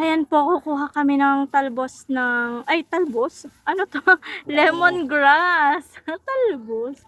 Ayan po, kukuha kami ng talbos ay talbos? Ano to? Lemongrass. Talbos.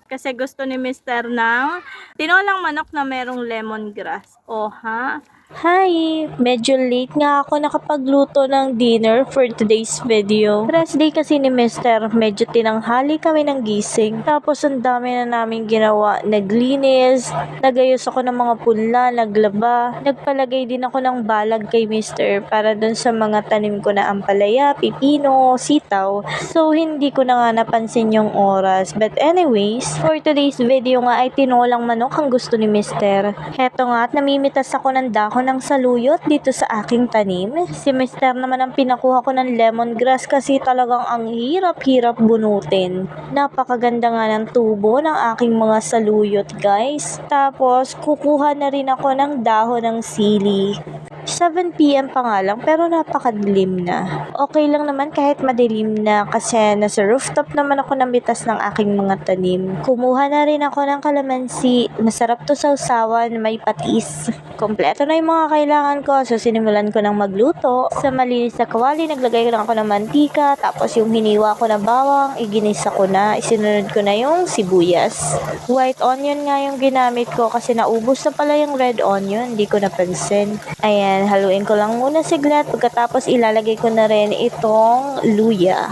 Kasi gusto ni Mister ng tinolang manok na merong lemongrass. O ha? Hi! Medyo late nga ako nakapagluto ng dinner for today's video. Rest day kasi ni Mister, medyo tinanghali kami ng gising. Tapos ang dami na namin ginawa. Naglinis, nagayos ako ng mga punla, naglaba. Nagpalagay din ako ng balag kay Mister para dun sa mga tanim ko na ampalaya, pipino, sitaw. So hindi ko na nga napansin yung oras. But anyways, for today's video nga ay tinolang manok ang gusto ni Mister. Heto nga at namimitas ako ng dahon ng saluyot dito sa aking tanim. Si Mister naman ang pinakuha ko ng lemongrass kasi talagang ang hirap-hirap bunutin. Napakaganda nga ng tubo ng aking mga saluyot guys. Tapos kukuha na rin ako ng dahon ng sili. 7 PM pa nga lang pero napakadilim na. Okay lang naman kahit madilim na kasi nasa rooftop naman ako namitas ng aking mga tanim. Kumuha na rin ako ng kalamansi. Masarap to sausawan, may patis. Kompleto na yung mga kailangan ko so sinimulan ko ng magluto. Sa malinis na kawali naglagay lang ako ng mantika tapos yung hiniwa ko na bawang iginisa ko na. Isinunod ko na yung sibuyas. White onion nga yung ginamit ko kasi naubos na pala yung red onion. Hindi ko napansin. Ayan, haluin ko lang muna siglat. Pagkatapos ilalagay ko na rin itong luya.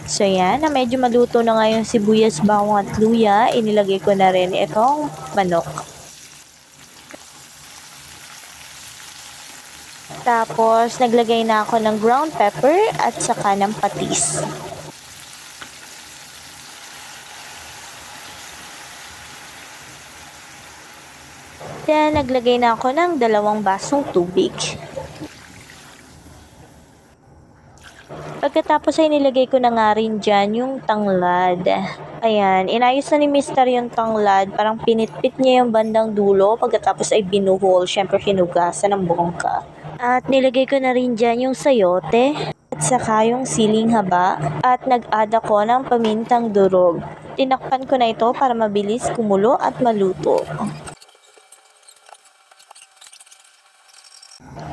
So yan, na medyo maluto na nga yung sibuyas, bawang at luya, inilagay ko na rin itong manok. Tapos, naglagay na ako ng ground pepper at saka ng patis. Then, naglagay na ako ng 2 basong tubig. Pagkatapos ay nilagay ko na nga rin dyan yung tanglad. Ayan, inayos na ni Mister yung tanglad. Parang pinitpit niya yung bandang dulo. Pagkatapos ay binuhol. Siyempre hinugasan ng bongga. At nilagay ko na rin dyan yung sayote. At saka yung siling haba. At nag-add ako ng pamintang durog. Tinakpan ko na ito para mabilis kumulo at maluto.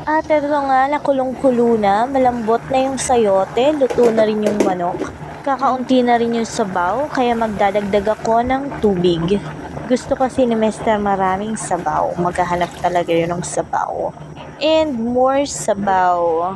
At ito nga, nakulong-kulo na, malambot na yung sayote, luto na rin yung manok. Kakaunti na rin yung sabaw, kaya magdadagdag ako ng tubig. Gusto kasi ni Mister maraming sabaw, maghahanap talaga yun ng sabaw. And more sabaw.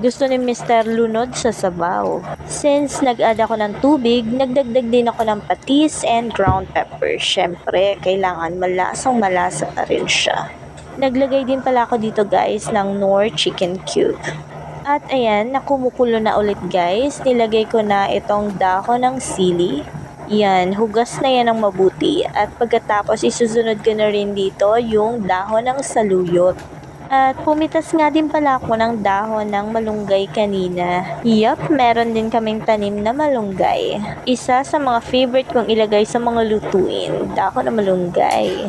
Gusto ni Mister lunod sa sabaw. Since nag-add ako ng tubig, nagdagdag din ako ng patis and ground pepper. Syempre, kailangan malasang-malasa pa rin siya. Naglagay din pala ako dito guys ng Knorr chicken cube. At ayan, nakumukulo na ulit guys. Nilagay ko na itong dahon ng sili. Yan, hugas na yan ng mabuti. At pagkatapos isusunod ko na rin dito yung dahon ng saluyot. At pumitas nga din pala ako ng dahon ng malunggay kanina. Yup, meron din kaming tanim na malunggay. Isa sa mga favorite kong ilagay sa mga lutuin, dahon ng malunggay.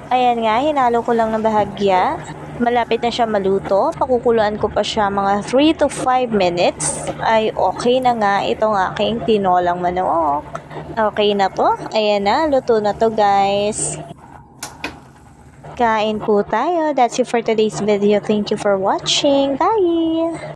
Ayan nga, hinalo ko lang ng bahagya. Malapit na siya maluto. Pakukuluan ko pa siya mga 3 to 5 minutes. Ay okay na nga itong aking tinolang manok. Okay na to. Ayan na, luto na to guys. Kain po tayo. That's it for today's video. Thank you for watching. Bye!